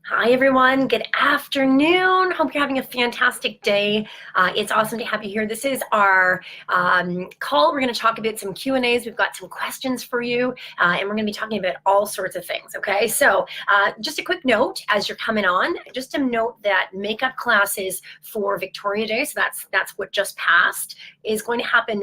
Hi, everyone. Good afternoon. Hope you're having a fantastic day. It's awesome to have you here. This is our call. We're going to talk about some Q&As. We've got some questions for you, and we're going to be talking about all sorts of things, okay? So just a quick note as you're coming on, just to note that makeup classes for Victoria Day, so that's what just passed, is going to happen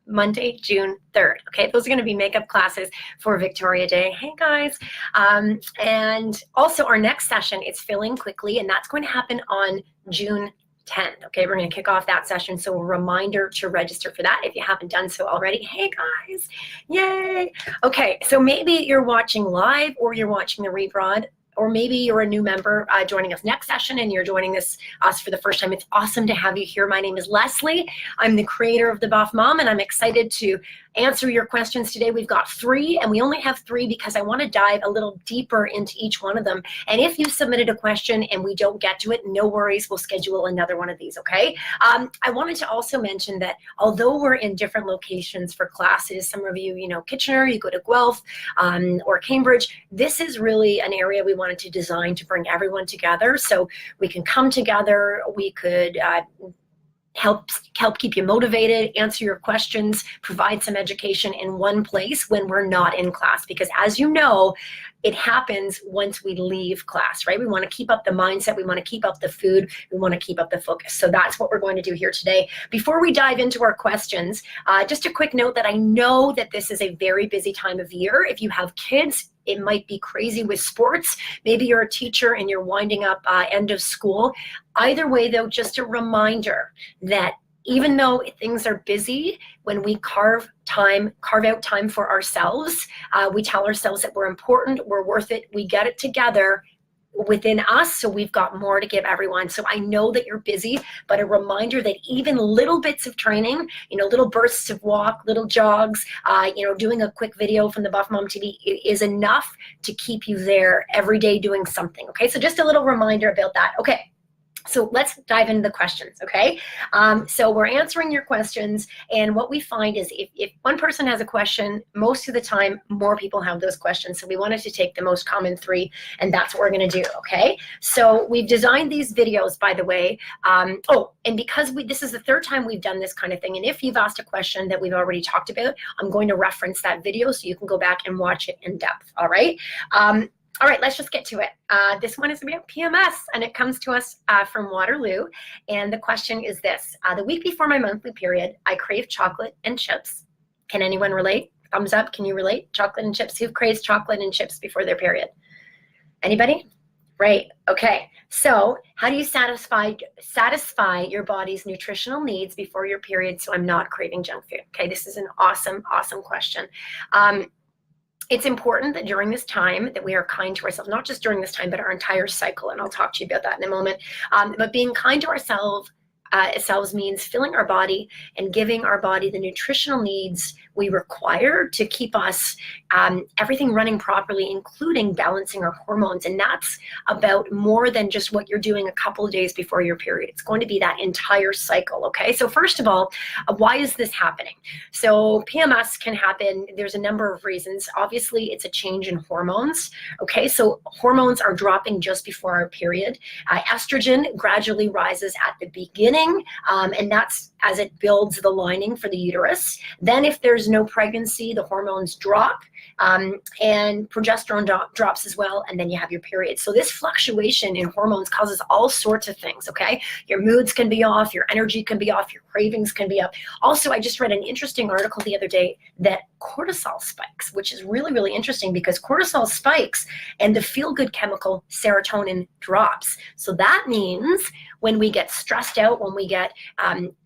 Monday, June 3rd. Okay, those are going to be makeup classes for Victoria Day. Hey guys. And also our next session is filling quickly, and that's going to happen on June 10th. Okay, we're going to kick off that session. So a reminder to register for that if you haven't done so already. Hey guys, yay. Okay, so maybe you're watching live or you're watching the rebroad, or maybe you're a new member joining us next session and you're joining us for the first time. It's awesome to have you here. My name is Leslie. I'm the creator of The Buff Mom, and I'm excited to answer your questions today. We've got 3, and we only have 3 because I want to dive a little deeper into each one of them. And if you submitted a question and we don't get to it, no worries. We'll schedule another one of these, okay? I wanted to also mention that although we're in different locations for classes, some of you, Kitchener, you go to Guelph or Cambridge, this is really an area we wanted to design to bring everyone together so we can come together, we could help keep you motivated, answer your questions, provide some education in one place when we're not in class. Because as you know, it happens once we leave class, right? We want to keep up the mindset, we want to keep up the food, we want to keep up the focus. So that's what we're going to do here today. Before we dive into our questions, just a quick note that I know that this is a very busy time of year. If you have kids, it might be crazy with sports. Maybe you're a teacher and you're winding up end of school. Either way, though, just a reminder that even though things are busy, when we carve out time for ourselves, we tell ourselves that we're important, we're worth it, we get it together within us, so we've got more to give everyone. So I know that you're busy, but a reminder that even little bits of training, little bursts of walk, little jogs, doing a quick video from the Buff Mom TV is enough to keep you there every day doing something, okay? So just a little reminder about that. Okay. So let's dive into the questions, okay? So we're answering your questions, and what we find is if one person has a question, most of the time, more people have those questions. So we wanted to take the most common 3, and that's what we're gonna do, okay? So we've designed these videos, by the way. And because this is the 3rd time we've done this kind of thing, and if you've asked a question that we've already talked about, I'm going to reference that video so you can go back and watch it in depth, all right? All right, let's just get to it. This one is about PMS, and it comes to us from Waterloo. And the question is this. The week before my monthly period, I crave chocolate and chips. Can anyone relate? Thumbs up, can you relate? Chocolate and chips. Who craves chocolate and chips before their period? Anybody? Right, okay. So how do you satisfy your body's nutritional needs before your period so I'm not craving junk food? Okay, this is an awesome, awesome question. It's important that during this time that we are kind to ourselves, not just during this time, but our entire cycle. And I'll talk to you about that in a moment. But being kind to ourselves means filling our body and giving our body the nutritional needs we require to keep us everything running properly, including balancing our hormones. And that's about more than just what you're doing a couple of days before your period. It's going to be that entire cycle, okay? So first of all, why is this happening? So PMS can happen, there's a number of reasons. Obviously, it's a change in hormones, okay? So hormones are dropping just before our period. Estrogen gradually rises at the beginning, and that's as it builds the lining for the uterus. Then if there's no pregnancy, the hormones drop, and progesterone drops as well, and then you have your period. So this fluctuation in hormones causes all sorts of things, okay? Your moods can be off, your energy can be off, your cravings can be up. Also, I just read an interesting article the other day that cortisol spikes, which is really, really interesting because cortisol spikes and the feel-good chemical serotonin drops. So that means when we get stressed out, when we get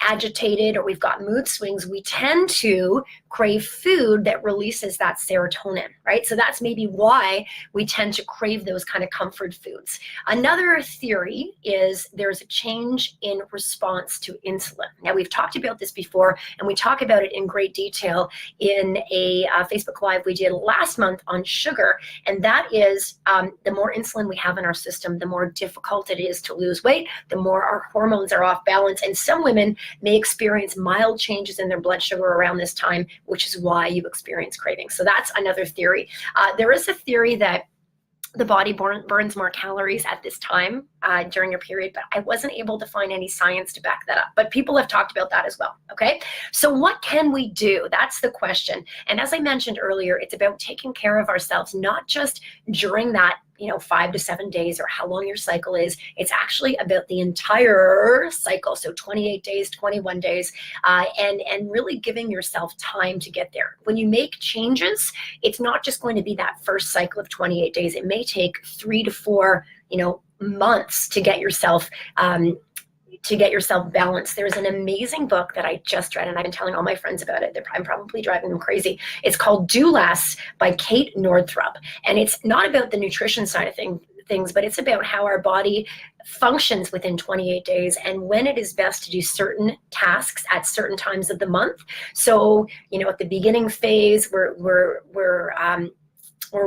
agitated, or we've got mood swings, we tend to crave food that releases that serotonin, right? So that's maybe why we tend to crave those kind of comfort foods. Another theory is there's a change in response to insulin. Now, we've talked about this before, and we talk about it in great detail in a Facebook Live we did last month on sugar, and that is the more insulin we have in our system, the more difficult it is to lose weight, the more our hormones are off balance, and some women may experience mild changes in their blood sugar around this time, which is why you experience cravings. So that's another theory. There is a theory that the body burns more calories at this time during your period, but I wasn't able to find any science to back that up. But people have talked about that as well, okay? So what can we do? That's the question. And as I mentioned earlier, it's about taking care of ourselves, not just during that 5 to 7 days or how long your cycle is. It's actually about the entire cycle. So 28 days, 21 days, and really giving yourself time to get there. When you make changes, it's not just going to be that first cycle of 28 days. It may take 3 to 4, months to get yourself balanced. There's an amazing book that I just read, and I've been telling all my friends about it. I'm probably driving them crazy. It's called Do Less by Kate Nordthrup. And it's not about the nutrition side of things, but it's about how our body functions within 28 days and when it is best to do certain tasks at certain times of the month. So, at the beginning phase, we're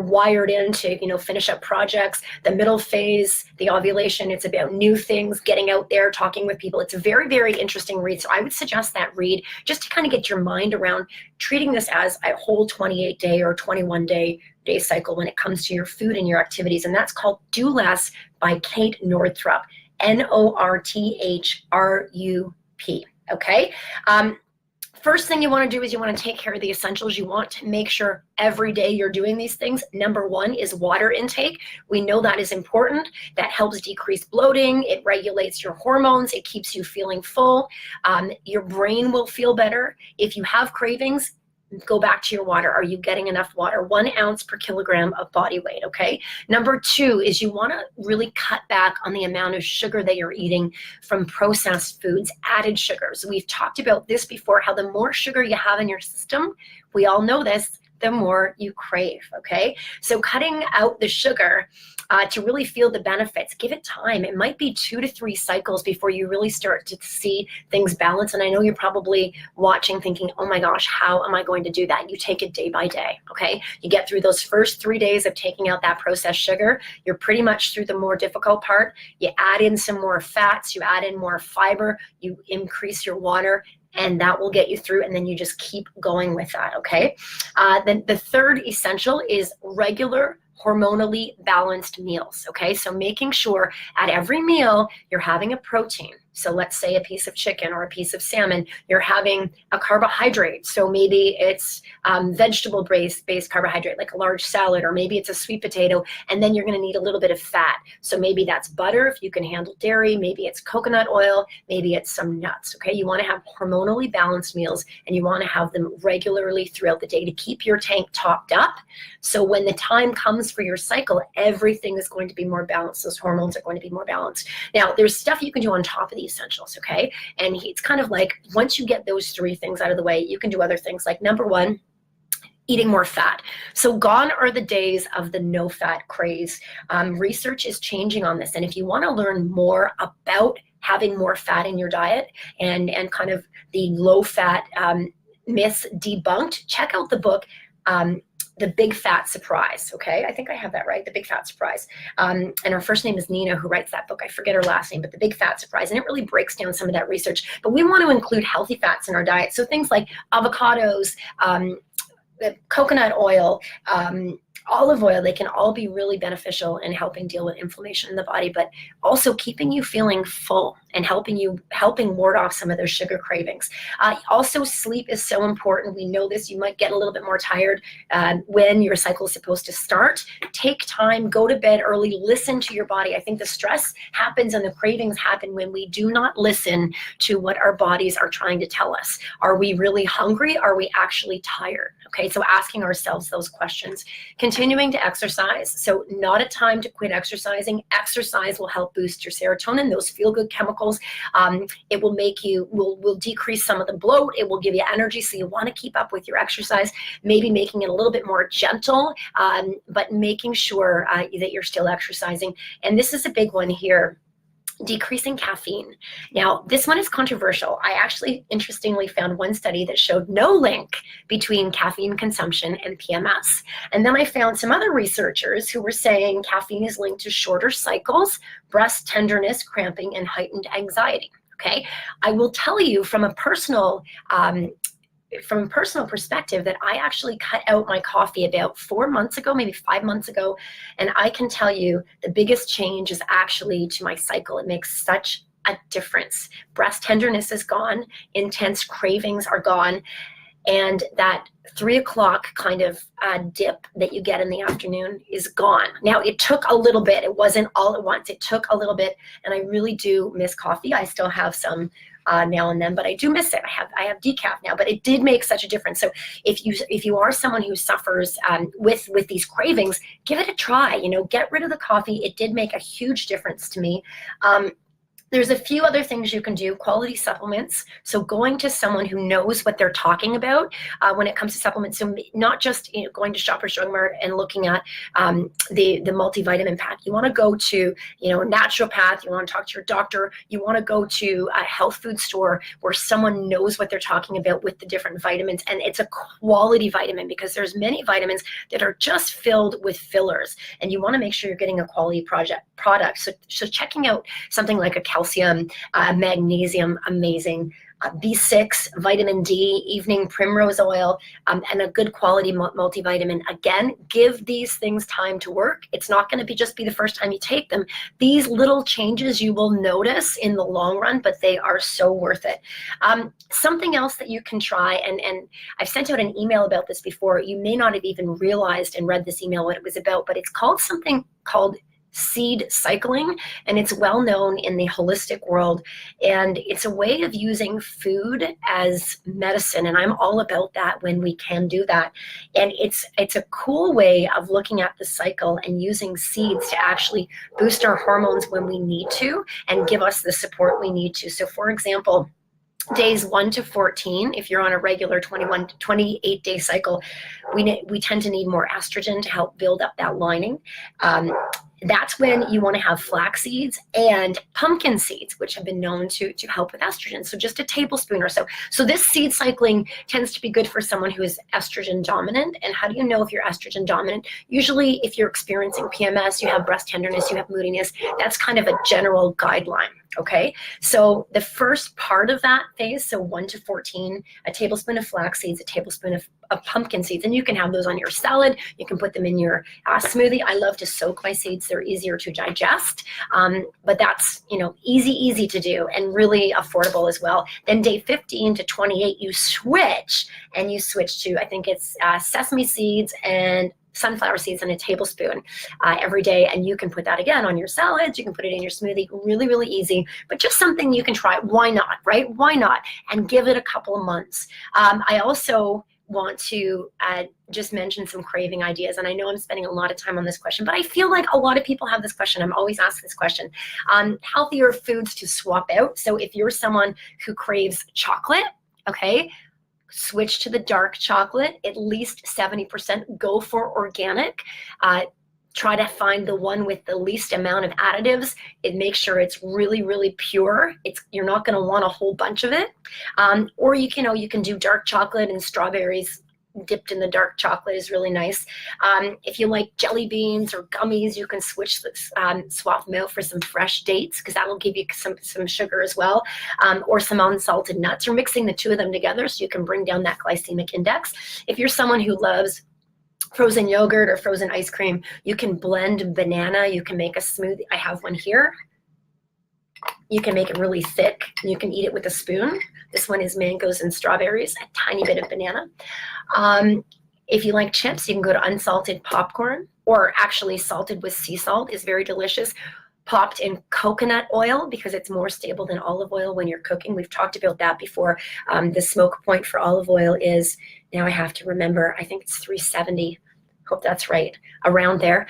wired in to, finish up projects. The middle phase, the ovulation, it's about new things, getting out there, talking with people. It's a very, very interesting read. So I would suggest that read just to kind of get your mind around treating this as a whole 28-day or 21-day cycle when it comes to your food and your activities. And that's called Do Less by Kate Nordthrup, Northrup. Okay. First thing you want to do is you want to take care of the essentials. You want to make sure every day you're doing these things. Number one is water intake. We know that is important. That helps decrease bloating. It regulates your hormones. It keeps you feeling full. Your brain will feel better. If you have cravings, go back to your water. Are you getting enough water? 1 ounce per kilogram of body weight, okay? Number two is you want to really cut back on the amount of sugar that you're eating from processed foods, added sugars. We've talked about this before, how the more sugar you have in your system, we all know this, the more you crave, okay? So cutting out the sugar to really feel the benefits, give it time. It might be 2 to 3 cycles before you really start to see things balance. And I know you're probably watching thinking, oh my gosh, how am I going to do that? You take it day by day, okay? You get through those first 3 days of taking out that processed sugar. You're pretty much through the more difficult part. You add in some more fats, you add in more fiber, you increase your water, and that will get you through, and then you just keep going with that, okay? Then the third essential is regular hormonally balanced meals, okay? So making sure at every meal you're having a protein. So let's say a piece of chicken or a piece of salmon, you're having a carbohydrate. So maybe it's vegetable-based carbohydrate, like a large salad, or maybe it's a sweet potato, and then you're gonna need a little bit of fat. So maybe that's butter if you can handle dairy, maybe it's coconut oil, maybe it's some nuts, okay? You wanna have hormonally balanced meals, and you wanna have them regularly throughout the day to keep your tank topped up. So when the time comes for your cycle, everything is going to be more balanced. Those hormones are going to be more balanced. Now, there's stuff you can do on top of these essentials, okay? And it's kind of like, once you get those 3 things out of the way, you can do other things like, number one, eating more fat. So gone are the days of the no fat craze. Research is changing on this. And if you want to learn more about having more fat in your diet and kind of the low fat myths debunked, check out the book, The Big Fat Surprise, okay? I think I have that right, The Big Fat Surprise. And her first name is Nina, who writes that book. I forget her last name, but The Big Fat Surprise. And it really breaks down some of that research. But we want to include healthy fats in our diet. So things like avocados, coconut oil, olive oil, they can all be really beneficial in helping deal with inflammation in the body, but also keeping you feeling full and helping ward off some of those sugar cravings. Also, sleep is so important. We know this. You might get a little bit more tired when your cycle is supposed to start. Take time, go to bed early, listen to your body. I think the stress happens and the cravings happen when we do not listen to what our bodies are trying to tell us. Are we really hungry? Are we actually tired? Okay, so asking ourselves those questions. Continuing to exercise. So not a time to quit exercising. Exercise will help boost your serotonin, those feel-good chemicals. It will make you, will decrease some of the bloat. It will give you energy, so you want to keep up with your exercise, maybe making it a little bit more gentle, but making sure that you're still exercising. And this is a big one here. Decreasing caffeine. Now, this one is controversial. I actually, interestingly, found one study that showed no link between caffeine consumption and PMS. And then I found some other researchers who were saying caffeine is linked to shorter cycles, breast tenderness, cramping, and heightened anxiety. Okay, I will tell you from a personal from a personal perspective that I actually cut out my coffee about 4 months ago, maybe 5 months ago. And I can tell you the biggest change is actually to my cycle. It makes such a difference. Breast tenderness is gone. Intense cravings are gone. And that 3 o'clock kind of dip that you get in the afternoon is gone. Now, it took a little bit. It wasn't all at once. It took a little bit. And I really do miss coffee. I still have some now and then, but I do miss it. I have decaf now, but it did make such a difference. So if you are someone who suffers with these cravings, give it a try. You know, get rid of the coffee. It did make a huge difference to me. There's a few other things you can do. Quality supplements. So going to someone who knows what they're talking about when it comes to supplements. So not just going to Shoppers Drug Mart and looking at the multivitamin pack. You want to go to a naturopath. You want to talk to your doctor. You want to go to a health food store where someone knows what they're talking about with the different vitamins. And it's a quality vitamin, because there's many vitamins that are just filled with fillers. And you want to make sure you're getting a quality product. So checking out something like a calcium, magnesium, amazing, B6, vitamin D, evening primrose oil, and a good quality multivitamin. Again, give these things time to work. It's not going to just be the first time you take them. These little changes you will notice in the long run, but they are so worth it. Something else that you can try, and I've sent out an email about this before. You may not have even realized and read this email what it was about, but it's called something called seed cycling, and it's well known in the holistic world, and it's a way of using food as medicine, and I'm all about that when we can do that. And it's a cool way of looking at the cycle and using seeds to actually boost our hormones when we need to and give us the support we need to. So for example, days 1 to 14, if you're on a regular 21 to 28 day cycle, we tend to need more estrogen to help build up that lining. That's when you want to have flax seeds and pumpkin seeds, which have been known to help with estrogen. So just a tablespoon or so. So this seed cycling tends to be good for someone who is estrogen dominant. And how do you know if you're estrogen dominant? Usually if you're experiencing PMS, you have breast tenderness, you have moodiness, that's kind of a general guideline. Okay, so the first part of that phase, so 1 to 14, a tablespoon of flax seeds, a tablespoon of pumpkin seeds, and you can have those on your salad. You can put them in your smoothie. I love to soak my seeds. They're easier to digest, but that's easy to do and really affordable as well. Then day 15 to 28, you switch to, I think it's sesame seeds and sunflower seeds in a tablespoon every day, and you can put that again on your salads. You can put it in your smoothie. Really, really easy, but just something you can try. Why not, right? Why not? And give it a couple of months. I also want to just mention some craving ideas, and I know I'm spending a lot of time on this question, but I feel like a lot of people have this question. I'm always asked this question. Healthier foods to swap out. So if you're someone who craves chocolate, okay, switch to the dark chocolate, at least 70%. Go for organic. Try to find the one with the least amount of additives. It makes sure it's really, really pure. You're not going to want a whole bunch of it. Or you can do dark chocolate, and strawberries dipped in the dark chocolate is really nice. If you like jelly beans or gummies, you can swap them out for some fresh dates, because that will give you some sugar as well, or some unsalted nuts, or mixing the two of them together so you can bring down that glycemic index. If you're someone who loves frozen yogurt or frozen ice cream, you can blend banana. You can make a smoothie. I have one here. You can make it really thick. You can eat it with a spoon. This one is mangoes and strawberries, a tiny bit of banana. If you like chips, you can go to unsalted popcorn, or actually salted with sea salt is very delicious. Popped in coconut oil, because it's more stable than olive oil when you're cooking. We've talked about that before. The smoke point for olive oil is, now I have to remember, I think it's 370. Hope that's right, around there.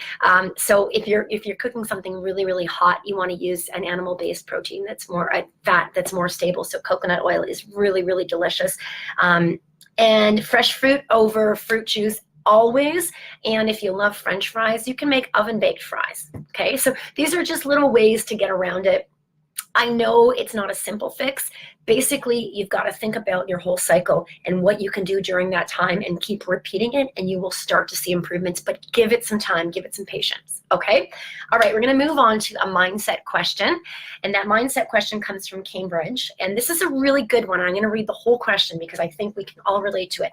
So if you're cooking something really, really hot, you want to use an animal-based protein that's more fat, that's more stable. So coconut oil is really, really delicious. And fresh fruit over fruit juice always. And if you love French fries, you can make oven-baked fries. Okay, so these are just little ways to get around it. I know it's not a simple fix. Basically, you've got to think about your whole cycle and what you can do during that time and keep repeating it, and you will start to see improvements, but give it some time, give it some patience, okay? All right, we're gonna move on to a mindset question, and that mindset question comes from Cambridge, and this is a really good one. I'm gonna read the whole question because I think we can all relate to it.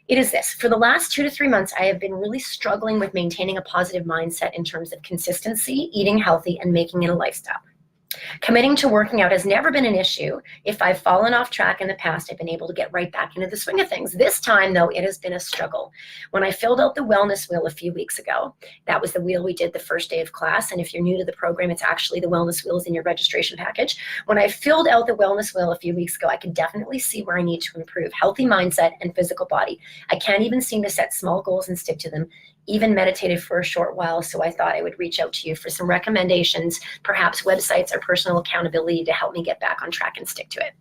It is this: for the last 2 to 3 months, I have been really struggling with maintaining a positive mindset in terms of consistency, eating healthy, and making it a lifestyle. Committing to working out has never been an issue. If I've fallen off track in the past, I've been able to get right back into the swing of things. This time, though, it has been a struggle. When I filled out the wellness wheel a few weeks ago, that was the wheel we did the first day of class. And if you're new to the program, it's actually the wellness wheel is in your registration package. When I filled out the wellness wheel a few weeks ago, I could definitely see where I need to improve: healthy mindset and physical body. I can't even seem to set small goals and stick to them. Even meditated for a short while, so I thought I would reach out to you for some recommendations, perhaps websites or personal accountability to help me get back on track and stick to it.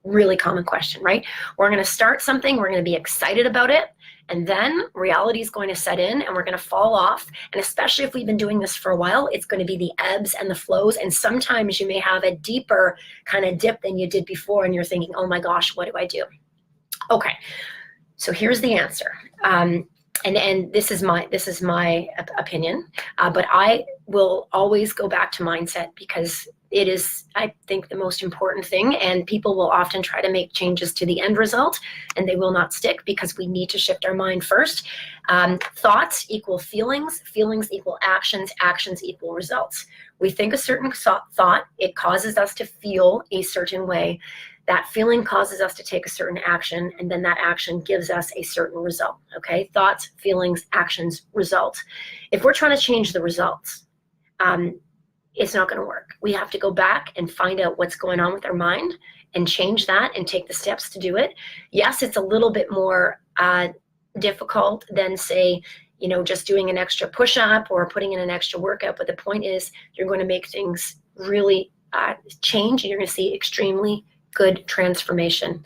Really common question, right? We're gonna start something, we're gonna be excited about it, and then reality is going to set in and we're gonna fall off. And especially if we've been doing this for a while, it's gonna be the ebbs and the flows, and sometimes you may have a deeper kind of dip than you did before and you're thinking, oh my gosh, what do I do? Okay, so here's the answer. And this is my opinion, but I will always go back to mindset because it is, I think, the most important thing, and people will often try to make changes to the end result and they will not stick because we need to shift our mind first. Thoughts equal feelings, feelings equal actions, actions equal results. We think a certain thought, it causes us to feel a certain way. That feeling causes us to take a certain action, and then that action gives us a certain result, okay? Thoughts, feelings, actions, results. If we're trying to change the results, it's not gonna work. We have to go back and find out what's going on with our mind and change that and take the steps to do it. Yes, it's a little bit more difficult than, say, you know, just doing an extra push-up or putting in an extra workout, but the point is you're gonna make things really change, and you're gonna see extremely good transformation.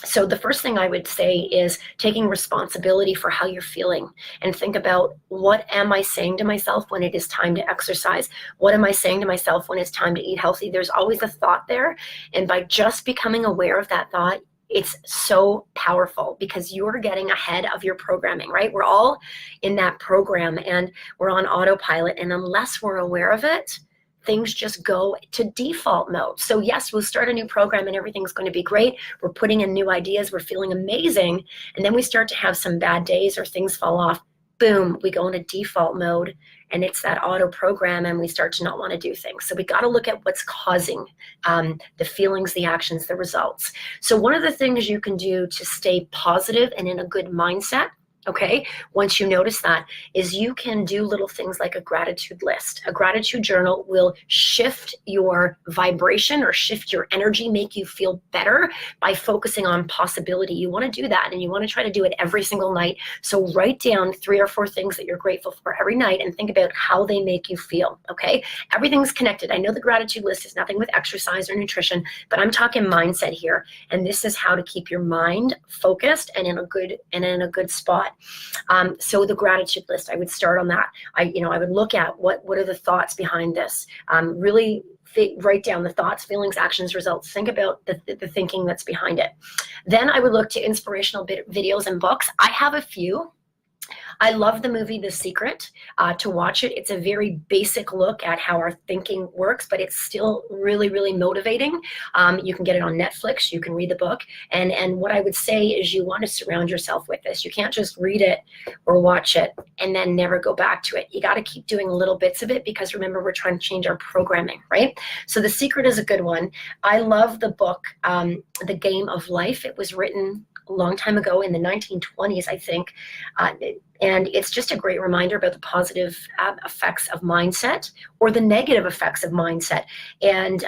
So the first thing I would say is taking responsibility for how you're feeling, and think about, what am I saying to myself when it is time to exercise? What am I saying to myself when it's time to eat healthy? There's always a thought there, and by just becoming aware of that thought, it's so powerful because you're getting ahead of your programming, right? We're all in that program and we're on autopilot, and unless we're aware of it, things just go to default mode. So yes, we'll start a new program and everything's going to be great. We're putting in new ideas, we're feeling amazing, and then we start to have some bad days or things fall off. Boom, we go into default mode, and it's that auto program, and we start to not want to do things. So we got to look at what's causing the feelings, the actions, the results. So one of the things you can do to stay positive and in a good mindset, okay, once you notice that, is you can do little things like a gratitude list. A gratitude journal will shift your vibration or shift your energy, make you feel better by focusing on possibility. You want to do that, and you want to try to do it every single night. So write down 3 or 4 things that you're grateful for every night and think about how they make you feel, okay? Everything's connected. I know the gratitude list is nothing with exercise or nutrition, but I'm talking mindset here, and this is how to keep your mind focused and in a good spot. So the gratitude list, I would start on that. I would look at what are the thoughts behind this. Really write down the thoughts, feelings, actions, results. Think about the thinking that's behind it. Then I would look to inspirational videos and books. I have a few. I love the movie The Secret. To watch it, it's a very basic look at how our thinking works, but it's still really, really motivating. You can get it on Netflix, you can read the book, and what I would say is you want to surround yourself with this. You can't just read it or watch it and then never go back to it. You got to keep doing little bits of it, because remember, we're trying to change our programming, right? So The Secret is a good one. I love the book, The Game of Life. It was written a long time ago in the 1920s, I think. And it's just a great reminder about the positive effects of mindset or the negative effects of mindset. And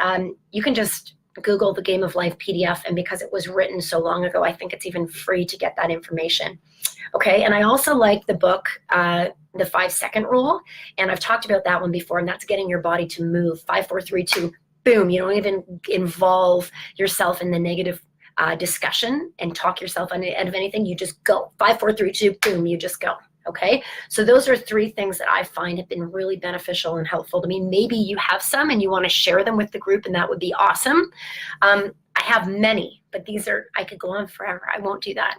you can just Google the Game of Life PDF, and because it was written so long ago, I think it's even free to get that information. Okay, and I also like the book, The 5-Second Rule, and I've talked about that one before, and that's getting your body to move. 5, 4, 3, 2, boom. You don't even involve yourself in the negative discussion and talk yourself out of anything. You just go. 5, 4, 3, 2, boom, you just go. Okay, so those are 3 things that I find have been really beneficial and helpful to me. Maybe you have some and you want to share them with the group, and that would be awesome. I have many, but these are, I could go on forever. I won't do that.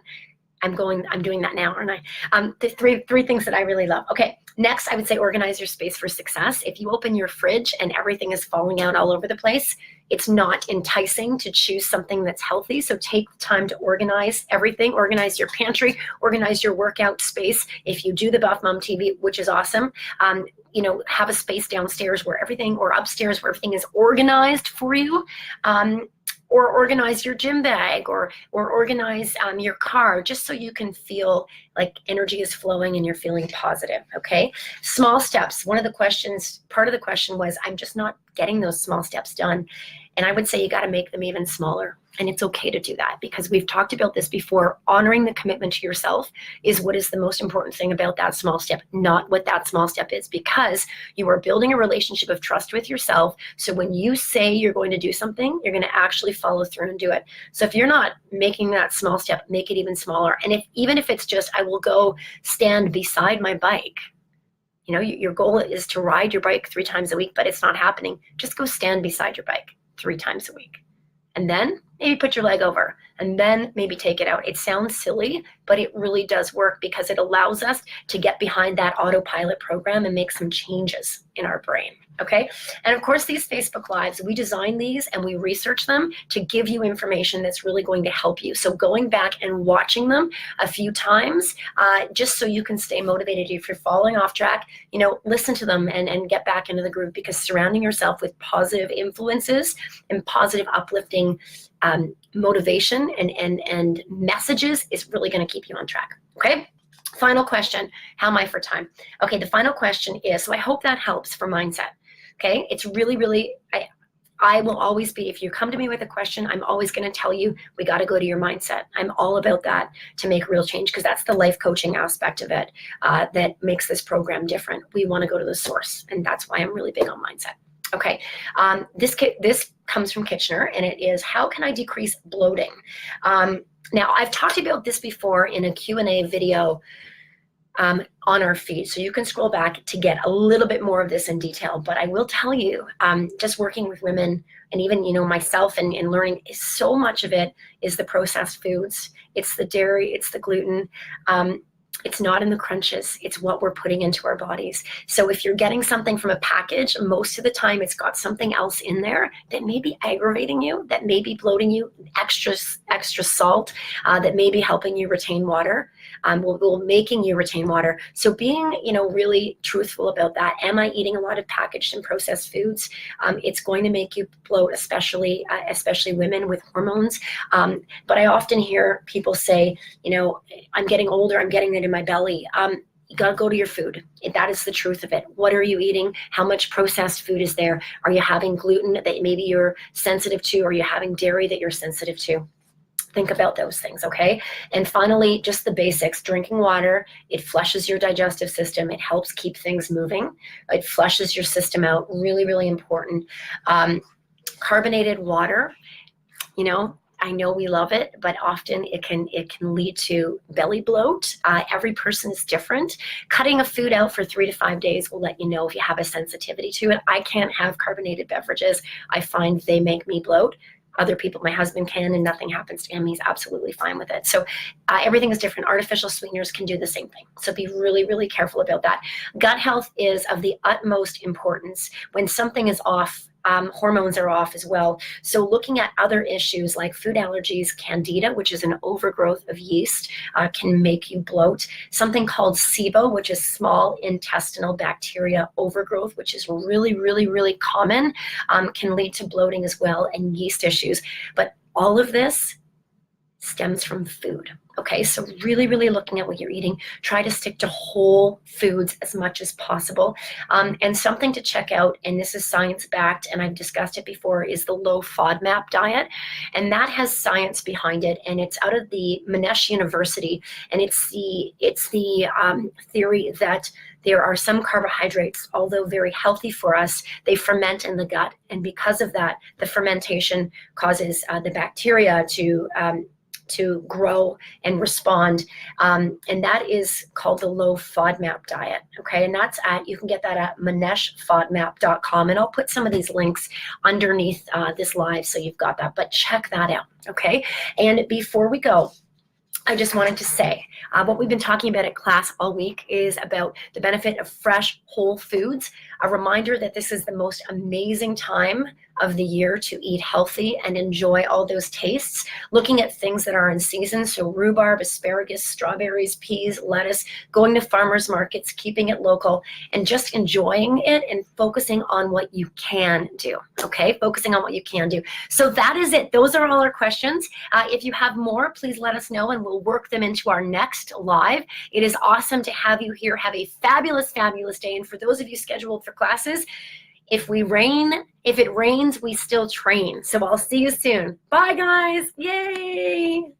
I'm doing that now, aren't I? The three things that I really love. Okay, next I would say organize your space for success. If you open your fridge and everything is falling out all over the place, it's not enticing to choose something that's healthy. So take the time to organize everything, organize your pantry, organize your workout space. If you do the Buff Mom TV, which is awesome, you know, have a space downstairs where everything, or upstairs where everything is organized for you. Or organize your gym bag, or organize your car, just so you can feel like energy is flowing and you're feeling positive, okay? Small steps. Part of the question was, I'm just not getting those small steps done. And I would say you got to make them even smaller. And it's okay to do that, because we've talked about this before. Honoring the commitment to yourself is what is the most important thing about that small step, not what that small step is, because you are building a relationship of trust with yourself. So when you say you're going to do something, you're going to actually follow through and do it. So if you're not making that small step, make it even smaller. And even if it's just, I will go stand beside my bike. You know, your goal is to ride your bike 3 times a week, but it's not happening. Just go stand beside your bike 3 times a week. And then maybe put your leg over, and then maybe take it out. It sounds silly, but it really does work, because it allows us to get behind that autopilot program and make some changes in our brain, okay? And of course, these Facebook Lives, we design these and we research them to give you information that's really going to help you. So going back and watching them a few times, just so you can stay motivated. If you're falling off track, you know, listen to them and get back into the groove, because surrounding yourself with positive influences and positive uplifting motivation and messages is really going to keep you on track, okay? Final question, how am I for time? Okay, the final question is, so I hope that helps for mindset, okay? It's really, I will always be, if you come to me with a question, I'm always going to tell you, we got to go to your mindset. I'm all about that to make real change, because that's the life coaching aspect of it that makes this program different. We want to go to the source, and that's why I'm really big on mindset. Okay, this comes from Kitchener, and it is, how can I decrease bloating? Now, I've talked about this before in a Q&A video on our feed, so you can scroll back to get a little bit more of this in detail. But I will tell you, just working with women, and even, you know, myself and learning, so much of it is the processed foods. It's the dairy, it's the gluten. It's not in the crunches, it's what we're putting into our bodies. So if you're getting something from a package, most of the time it's got something else in there that may be aggravating you, that may be bloating you, extra salt, that may be helping you retain water, making you retain water. So being, you know, really truthful about that. Am I eating a lot of packaged and processed foods? It's going to make you bloat, especially women with hormones. But I often hear people say, you know, I'm getting older, I'm getting it in my belly. You got to go to your food. That is the truth of it. What are you eating? How much processed food is there? Are you having gluten that maybe you're sensitive to? Are you having dairy that you're sensitive to? Think about those things, okay? And finally, just the basics. Drinking water, it flushes your digestive system. It helps keep things moving. It flushes your system out. Really, really important. Carbonated water, you know, I know we love it, but often it can lead to belly bloat. Every person is different. Cutting a food out for 3 to 5 days will let you know if you have a sensitivity to it. I can't have carbonated beverages. I find they make me bloat. Other people, my husband can, and nothing happens to him. He's absolutely fine with it. So everything is different. Artificial sweeteners can do the same thing. So be really, really careful about that. Gut health is of the utmost importance. When something is off, hormones are off as well. So looking at other issues like food allergies, candida, which is an overgrowth of yeast, can make you bloat. Something called SIBO, which is small intestinal bacteria overgrowth, which is really, really, really common, can lead to bloating as well, and yeast issues. But all of this stems from food. Okay, so really, really looking at what you're eating. Try to stick to whole foods as much as possible. And something to check out, and this is science-backed, and I've discussed it before, is the low FODMAP diet. And that has science behind it, and it's out of the Monash University, and it's the theory that there are some carbohydrates, although very healthy for us, they ferment in the gut. And because of that, the fermentation causes the bacteria to to grow and respond. And that is called the low FODMAP diet. Okay, and that's you can get that at maneshfodmap.com. And I'll put some of these links underneath this live so you've got that. But check that out. Okay, and before we go, I just wanted to say what we've been talking about at class all week is about the benefit of fresh, whole foods. A reminder that this is the most amazing time of the year to eat healthy and enjoy all those tastes. Looking at things that are in season, so rhubarb, asparagus, strawberries, peas, lettuce, going to farmers markets, keeping it local, and just enjoying it and focusing on what you can do, okay? Focusing on what you can do. So that is it. Those are all our questions. If you have more, please let us know and we'll work them into our next live. It is awesome to have you here. Have a fabulous, fabulous day. And for those of you scheduled for classes, if it rains, we still train. So I'll see you soon. Bye, guys. Yay.